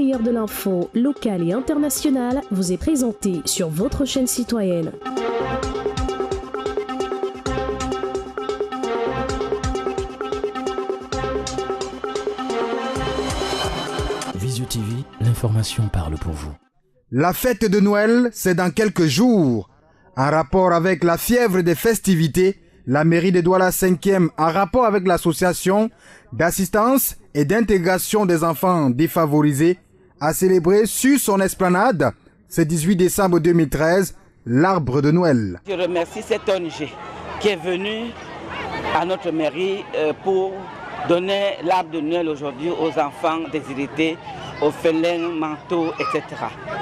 meilleur de l'info locale et internationale vous est présenté sur votre chaîne citoyenne. Visio TV, l'information parle pour vous. La fête de Noël, c'est dans quelques jours. En rapport avec la fièvre des festivités, la mairie de Douala 5e, en rapport avec l'association d'assistance et d'intégration des enfants défavorisés, a célébré sur son esplanade, ce 18 décembre 2013, l'arbre de Noël. Je remercie cette ONG qui est venue à notre mairie pour donner l'arbre de Noël aujourd'hui aux enfants déshérités, aux félins, manteaux, etc.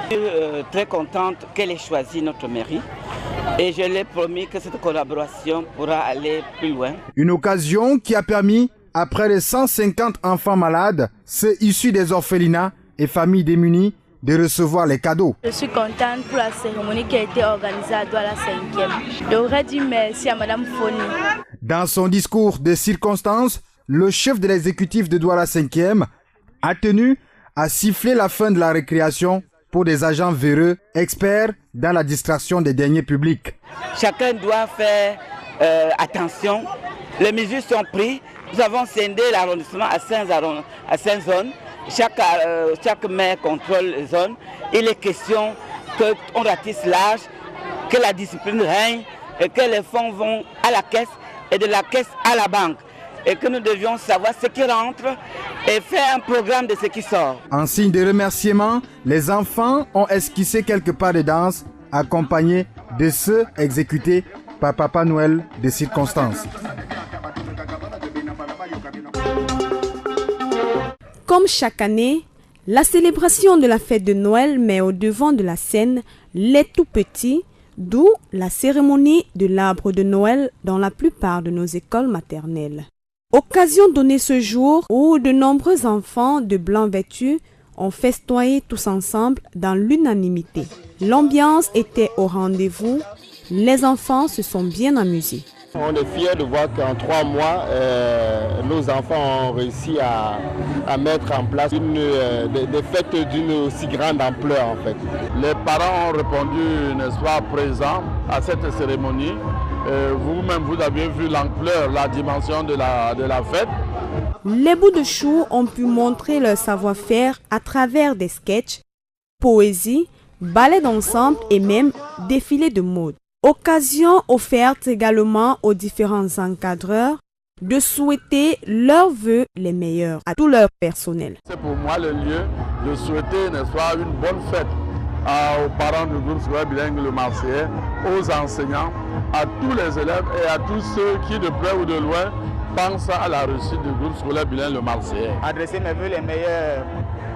Je suis très contente qu'elle ait choisi notre mairie et je l'ai promis que cette collaboration pourra aller plus loin. Une occasion qui a permis à près de 150 enfants malades, ceux issus des orphelinats et familles démunies, de recevoir les cadeaux. Je suis contente pour la cérémonie qui a été organisée à Douala 5e. Je voudrais dire merci à Madame Foni. Dans son discours de circonstance, le chef de l'exécutif de Douala 5e a tenu à siffler la fin de la récréation pour des agents véreux, experts dans la distraction des deniers publics. Chacun doit faire attention. Les mesures sont prises. Nous avons scindé l'arrondissement à 5 zones. Chaque maire contrôle les zones. Il est question qu'on ratisse l'âge, que la discipline règne, et que les fonds vont à la caisse et de la caisse à la banque. Et que nous devions savoir ce qui rentre et faire un programme de ce qui sort. En signe de remerciement, les enfants ont esquissé quelques pas de danse accompagnés de ceux exécutés par Papa Noël de circonstance. Comme chaque année, la célébration de la fête de Noël met au devant de la scène les tout-petits, d'où la cérémonie de l'arbre de Noël dans la plupart de nos écoles maternelles. Occasion donnée ce jour où de nombreux enfants de blanc vêtus ont festoyé tous ensemble dans l'unanimité. L'ambiance était au rendez-vous, les enfants se sont bien amusés. On est fiers de voir qu'en 3 mois, nos enfants ont réussi à mettre en place des fêtes d'une aussi grande ampleur en fait. Les parents ont répondu, n'est-ce pas, présents à cette cérémonie. Vous-même, vous avez vu l'ampleur, la dimension de la fête. Les bouts de chou ont pu montrer leur savoir-faire à travers des sketchs, poésie, ballets d'ensemble et même défilés de mode. Occasion offerte également aux différents encadreurs de souhaiter leurs vœux les meilleurs à tout leur personnel. C'est pour moi le lieu de souhaiter, n'est-ce pas, une bonne fête aux parents du groupe scolaire bilingue Le Marseillais, aux enseignants, à tous les élèves et à tous ceux qui de près ou de loin pensent à la réussite du groupe scolaire bilingue Le Marseillais. Adresser mes vœux les meilleurs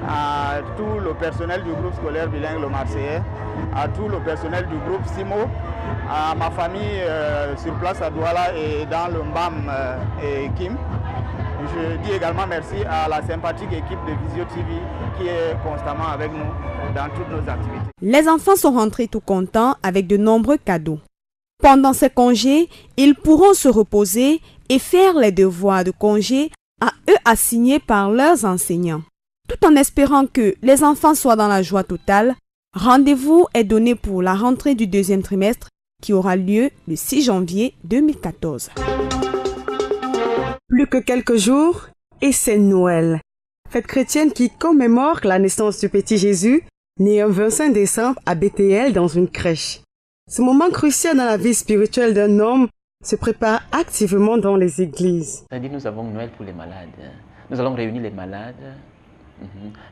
à tout le personnel du groupe scolaire bilingue Le Marseillais, à tout le personnel du groupe SIMO, à ma famille sur place à Douala et dans le MBAM et Kim. Je dis également merci à la sympathique équipe de Visio TV qui est constamment avec nous dans toutes nos activités. Les enfants sont rentrés tout contents avec de nombreux cadeaux. Pendant ces congés, ils pourront se reposer et faire les devoirs de congé à eux assignés par leurs enseignants. Tout en espérant que les enfants soient dans la joie totale, rendez-vous est donné pour la rentrée du 2e trimestre qui aura lieu le 6 janvier 2014. Plus que quelques jours et c'est Noël. Fête chrétienne qui commémore la naissance du petit Jésus, né un 25 décembre à Bethléem dans une crèche. Ce moment crucial dans la vie spirituelle d'un homme se prépare activement dans les églises. C'est-à-dire nous avons Noël pour les malades. Nous allons réunir les malades,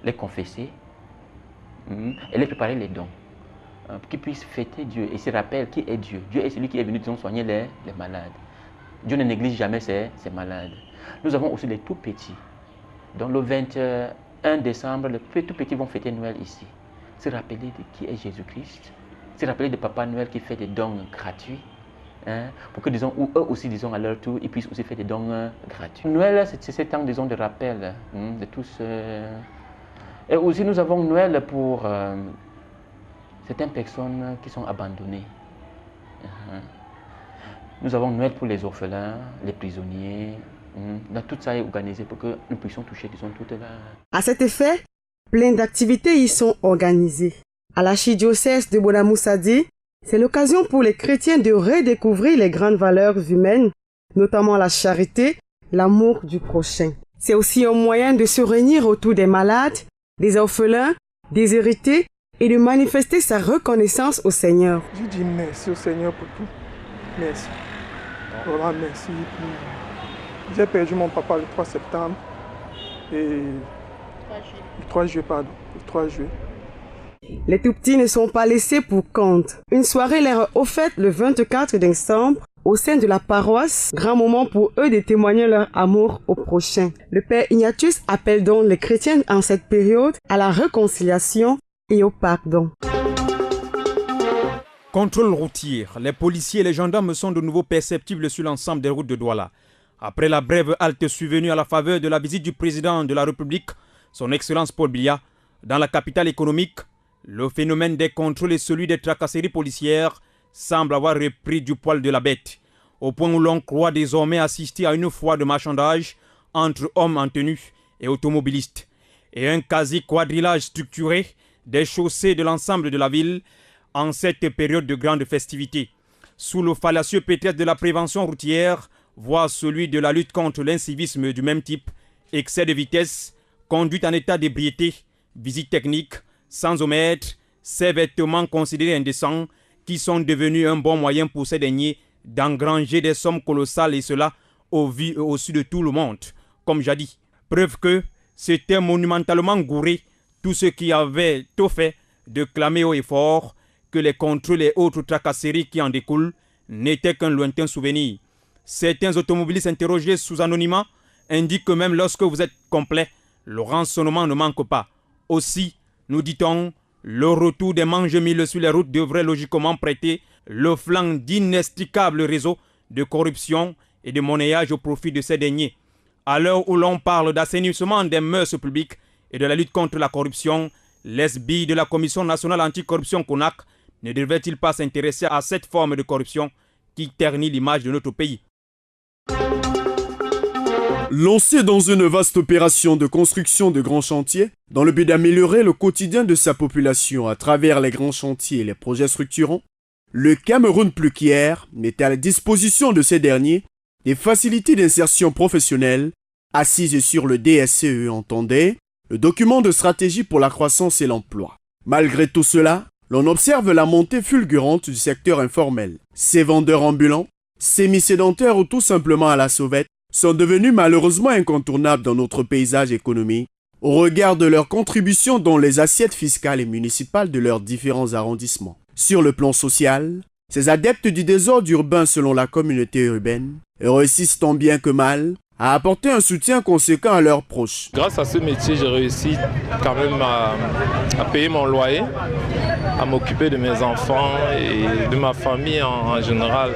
les confesser et les préparer les dons. Pour qu'ils puissent fêter Dieu et se rappellent qui est Dieu. Dieu est celui qui est venu soigner les malades. Dieu ne néglige jamais ses malades. Nous avons aussi les tout petits. Donc le 21 décembre, les tout petits vont fêter Noël ici. Se rappeler de qui est Jésus-Christ. Se rappeler de Papa Noël qui fait des dons gratuits. Pour que, disons, ou eux aussi, disons, à leur tour, ils puissent aussi faire des dons gratuits. Noël, c'est ce temps, disons, de rappel de tous. Et aussi, nous avons Noël pour certaines personnes qui sont abandonnées. Nous avons Noël pour les orphelins, les prisonniers. Tout ça est organisé pour que nous puissions toucher, disons, toute la... À cet effet, Plein d'activités y sont organisées. À l'archidiocèse de Bonamoussadi, c'est l'occasion pour les chrétiens de redécouvrir les grandes valeurs humaines, notamment la charité, l'amour du prochain. C'est aussi un moyen de se réunir autour des malades, des orphelins, des hérités et de manifester sa reconnaissance au Seigneur. Je dis merci au Seigneur pour tout. Merci. Vraiment merci. J'ai perdu mon papa le 3 septembre et le 3 juillet. Les tout-petits ne sont pas laissés pour compte. Une soirée leur est offerte le 24 décembre au sein de la paroisse, grand moment pour eux de témoigner leur amour au prochain. Le Père Ignatius appelle donc les chrétiens en cette période à la réconciliation et au pardon. Contrôle routier. Les policiers et les gendarmes sont de nouveau perceptibles sur l'ensemble des routes de Douala. Après la brève halte survenue à la faveur de la visite du président de la République, son Excellence Paul Biya, dans la capitale économique, le phénomène des contrôles et celui des tracasseries policières semble avoir repris du poil de la bête, au point où l'on croit désormais assister à une foire de marchandage entre hommes en tenue et automobilistes, et un quasi-quadrillage structuré des chaussées de l'ensemble de la ville en cette période de grande festivité, sous le fallacieux prétexte de la prévention routière, voire celui de la lutte contre l'incivisme du même type, excès de vitesse, conduite en état d'ébriété, visite technique, sans omettre ces vêtements considérés indécents qui sont devenus un bon moyen pour ces derniers d'engranger des sommes colossales et cela au vu et au su de tout le monde, comme jadis. Preuve que c'était monumentalement gouré tous ceux qui avaient tout fait de clamer haut et fort que les contrôles et autres tracasseries qui en découlent n'étaient qu'un lointain souvenir. Certains automobilistes interrogés sous anonymat indiquent que même lorsque vous êtes complet, le rançonnement ne manque pas. Aussi, nous dit-on, le retour des mange-mille sur les routes devrait logiquement prêter le flanc d'inextricables réseaux de corruption et de monnayage au profit de ces derniers. À l'heure où l'on parle d'assainissement des mœurs publiques et de la lutte contre la corruption, les billes de la Commission nationale anticorruption CONAC ne devraient-ils pas s'intéresser à cette forme de corruption qui ternit l'image de notre pays? Lancé dans une vaste opération de construction de grands chantiers, dans le but d'améliorer le quotidien de sa population à travers les grands chantiers et les projets structurants, le Cameroun plus qu'hier met à la disposition de ces derniers des facilités d'insertion professionnelle assises sur le DSCE, entendez, le document de stratégie pour la croissance et l'emploi. Malgré tout cela, l'on observe la montée fulgurante du secteur informel. Ces vendeurs ambulants, semi-sédentaires ou tout simplement à la sauvette, sont devenus malheureusement incontournables dans notre paysage économique au regard de leur contribution dans les assiettes fiscales et municipales de leurs différents arrondissements. Sur le plan social, ces adeptes du désordre urbain selon la communauté urbaine réussissent tant bien que mal à apporter un soutien conséquent à leurs proches. Grâce à ce métier, j'ai réussi quand même à payer mon loyer, à m'occuper de mes enfants et de ma famille en général,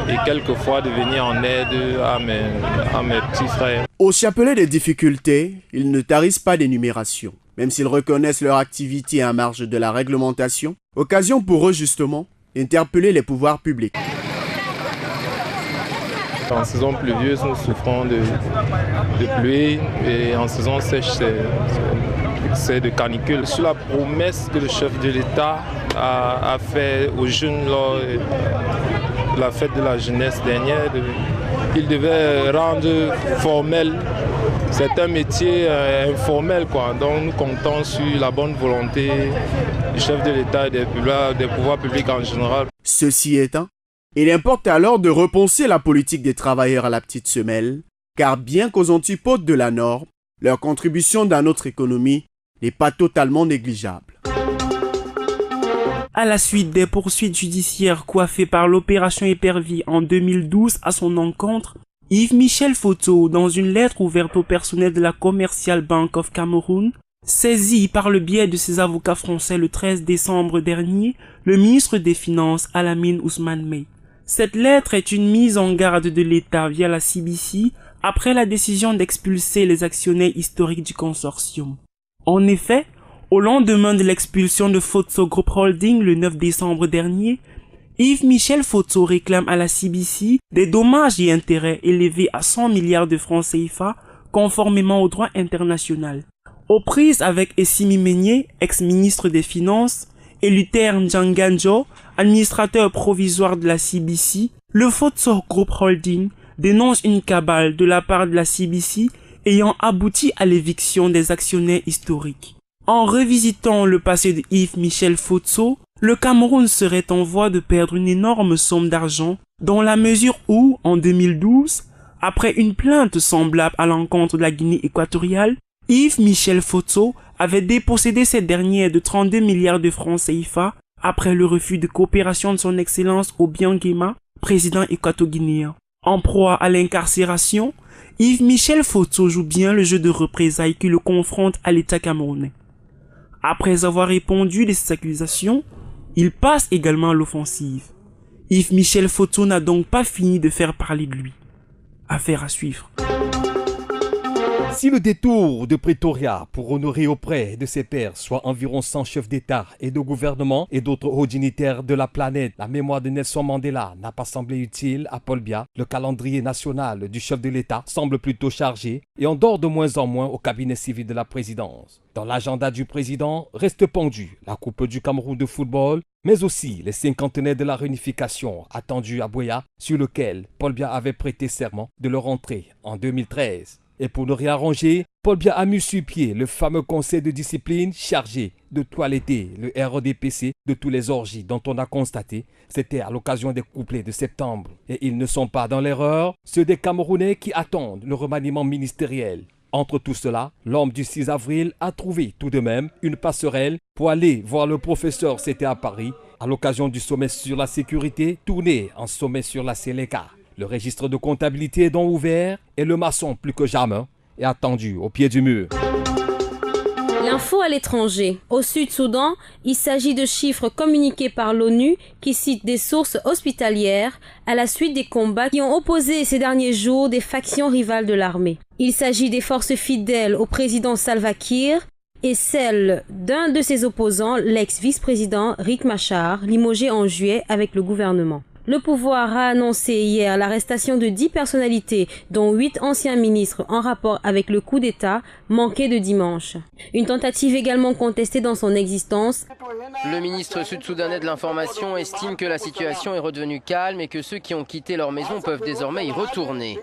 et quelquefois de venir en aide à mes petits frères. Au chapelet des difficultés, ils ne tarissent pas d'énumération. Même s'ils reconnaissent leur activité à marge de la réglementation, occasion pour eux justement d'interpeller les pouvoirs publics. En saison pluvieuse, nous souffrons de pluie et en saison sèche, c'est de canicule. Sur la promesse que le chef de l'État a fait aux jeunes lors de la fête de la jeunesse dernière, il devait rendre formel. C'est un métier informel, donc nous comptons sur la bonne volonté du chef de l'État et des pouvoirs publics en général. Ceci étant, il importe alors de repenser la politique des travailleurs à la petite semelle, car bien qu'aux antipodes de la norme, leur contribution dans notre économie n'est pas totalement négligeable. À la suite des poursuites judiciaires coiffées par l'opération Épervier en 2012 à son encontre, Yves-Michel Foto, dans une lettre ouverte au personnel de la Commercial Bank of Cameroon, saisit par le biais de ses avocats français le 13 décembre dernier le ministre des Finances Alamine Ousmane Mey. Cette lettre est une mise en garde de l'État via la CBC après la décision d'expulser les actionnaires historiques du consortium. En effet, au lendemain de l'expulsion de Foto Group Holding le 9 décembre dernier, Yves-Michel Foto réclame à la CBC des dommages et intérêts élevés à 100 milliards de francs CFA conformément au droit international. Aux prises avec Essimi Meigné, ex-ministre des Finances, et Luther Njanganjo, administrateur provisoire de la CBC, le Fotso Group Holding dénonce une cabale de la part de la CBC ayant abouti à l'éviction des actionnaires historiques. En revisitant le passé de Yves Michel Fotso, le Cameroun serait en voie de perdre une énorme somme d'argent dans la mesure où, en 2012, après une plainte semblable à l'encontre de la Guinée équatoriale, Yves Michel Fotso avait dépossédé cette dernière de 32 milliards de francs CFA après le refus de coopération de son Excellence Obiang-Nguema, président équato-guinéen. En proie à l'incarcération, Yves Michel Fotso joue bien le jeu de représailles qui le confronte à l'État camerounais. Après avoir répondu de ces accusations, il passe également à l'offensive. Yves Michel Fotso n'a donc pas fini de faire parler de lui. Affaire à suivre. Si le détour de Pretoria pour honorer auprès de ses pairs, soit environ 100 chefs d'État et de gouvernement et d'autres hauts dignitaires de la planète, la mémoire de Nelson Mandela n'a pas semblé utile à Paul Biya, le calendrier national du chef de l'État semble plutôt chargé et on dort de moins en moins au cabinet civil de la présidence. Dans l'agenda du président reste pendue la Coupe du Cameroun de football, mais aussi les cinquantenaires de la réunification attendue à Buea, sur lequel Paul Biya avait prêté serment de leur entrée en 2013. Et pour ne rien arranger, Paul Biya a mis sur pied le fameux conseil de discipline chargé de toiletter le RDPC de tous les orgies dont on a constaté. C'était à l'occasion des couplets de septembre. Et ils ne sont pas dans l'erreur, ceux des Camerounais qui attendent le remaniement ministériel. Entre tout cela, l'homme du 6 avril a trouvé tout de même une passerelle pour aller voir le professeur, c'était à Paris, à l'occasion du sommet sur la sécurité, tourné en sommet sur la Séléka. Le registre de comptabilité est donc ouvert et le maçon, plus que jamais, est attendu au pied du mur. L'info à l'étranger. Au Sud-Soudan, il s'agit de chiffres communiqués par l'ONU qui citent des sources hospitalières à la suite des combats qui ont opposé ces derniers jours des factions rivales de l'armée. Il s'agit des forces fidèles au président Salva Kiir et celle d'un de ses opposants, l'ex-vice-président Riek Machar, limogé en juillet avec le gouvernement. Le pouvoir a annoncé hier l'arrestation de 10 personnalités, dont 8 anciens ministres en rapport avec le coup d'État manqué de dimanche. Une tentative également contestée dans son existence. Le ministre sud-soudanais de l'information estime que la situation est redevenue calme et que ceux qui ont quitté leur maison peuvent désormais y retourner.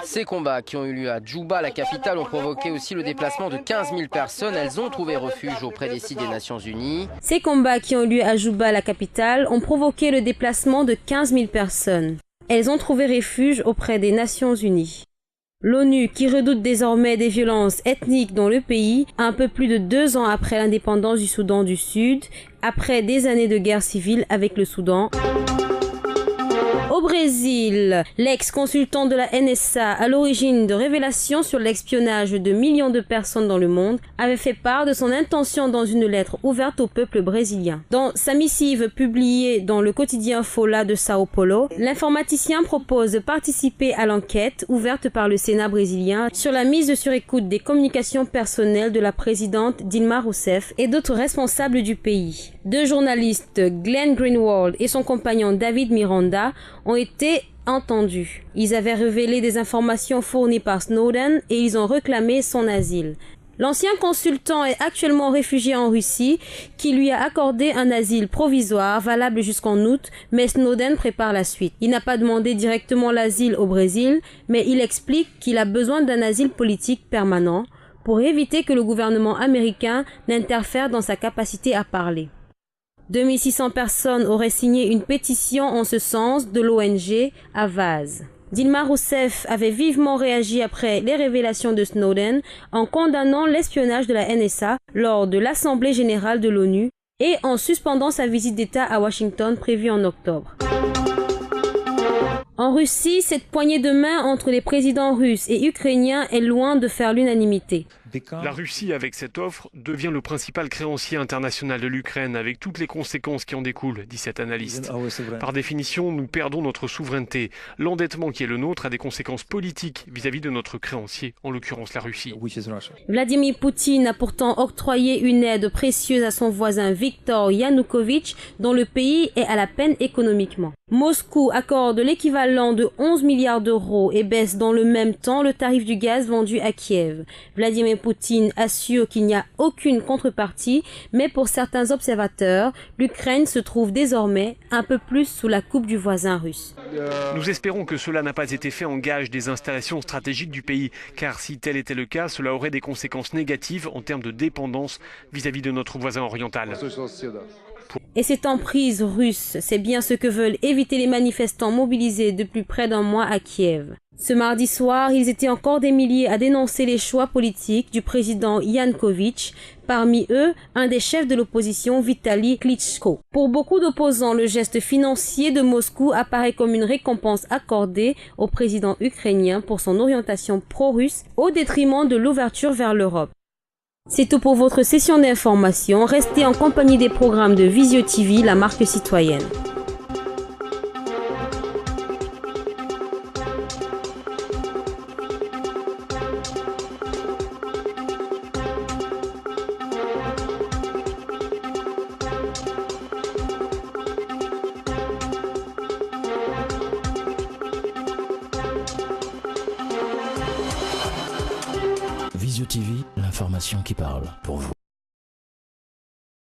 Ces combats qui ont eu lieu à Djouba, la capitale, ont provoqué aussi le déplacement de 15 000 personnes. Elles ont trouvé refuge auprès des sites des Nations Unies. Ces combats qui ont eu lieu à Djouba, la capitale, ont provoqué le déplacement de 15 000 personnes. Elles ont trouvé refuge auprès des Nations Unies. L'ONU, qui redoute désormais des violences ethniques dans le pays, un peu plus de 2 ans après l'indépendance du Soudan du Sud, après des années de guerre civile avec le Soudan. Au Brésil, l'ex-consultant de la NSA à l'origine de révélations sur l'espionnage de millions de personnes dans le monde avait fait part de son intention dans une lettre ouverte au peuple brésilien. Dans sa missive publiée dans le quotidien Folha de Sao Paulo, l'informaticien propose de participer à l'enquête ouverte par le Sénat brésilien sur la mise sur écoute des communications personnelles de la présidente Dilma Rousseff et d'autres responsables du pays. 2 journalistes, Glenn Greenwald et son compagnon David Miranda, ont été entendus. Ils avaient révélé des informations fournies par Snowden et ils ont réclamé son asile. L'ancien consultant est actuellement réfugié en Russie, qui lui a accordé un asile provisoire valable jusqu'en août, mais Snowden prépare la suite. Il n'a pas demandé directement l'asile au Brésil, mais il explique qu'il a besoin d'un asile politique permanent pour éviter que le gouvernement américain n'interfère dans sa capacité à parler. 2600 personnes auraient signé une pétition en ce sens de l'ONG Avaaz. Dilma Rousseff avait vivement réagi après les révélations de Snowden en condamnant l'espionnage de la NSA lors de l'Assemblée générale de l'ONU et en suspendant sa visite d'État à Washington prévue en octobre. En Russie, cette poignée de main entre les présidents russes et ukrainiens est loin de faire l'unanimité. La Russie, avec cette offre, devient le principal créancier international de l'Ukraine, avec toutes les conséquences qui en découlent, dit cet analyste. Par définition, nous perdons notre souveraineté. L'endettement qui est le nôtre a des conséquences politiques vis-à-vis de notre créancier, en l'occurrence la Russie. Vladimir Poutine a pourtant octroyé une aide précieuse à son voisin Viktor Yanukovych, dont le pays est à la peine économiquement. Moscou accorde l'équivalent de 11 milliards d'euros et baisse dans le même temps le tarif du gaz vendu à Kiev. Vladimir Poutine assure qu'il n'y a aucune contrepartie, mais pour certains observateurs, l'Ukraine se trouve désormais un peu plus sous la coupe du voisin russe. Nous espérons que cela n'a pas été fait en gage des installations stratégiques du pays, car si tel était le cas, cela aurait des conséquences négatives en termes de dépendance vis-à-vis de notre voisin oriental. Et cette emprise russe, c'est bien ce que veulent éviter les manifestants mobilisés depuis près d'un mois à Kiev. Ce mardi soir, ils étaient encore des milliers à dénoncer les choix politiques du président Yanukovych, parmi eux un des chefs de l'opposition Vitali Klitschko. Pour beaucoup d'opposants, le geste financier de Moscou apparaît comme une récompense accordée au président ukrainien pour son orientation pro-russe au détriment de l'ouverture vers l'Europe. C'est tout pour votre session d'information. Restez en compagnie des programmes de Visio TV, la marque citoyenne. Visio TV, l'information qui parle pour vous.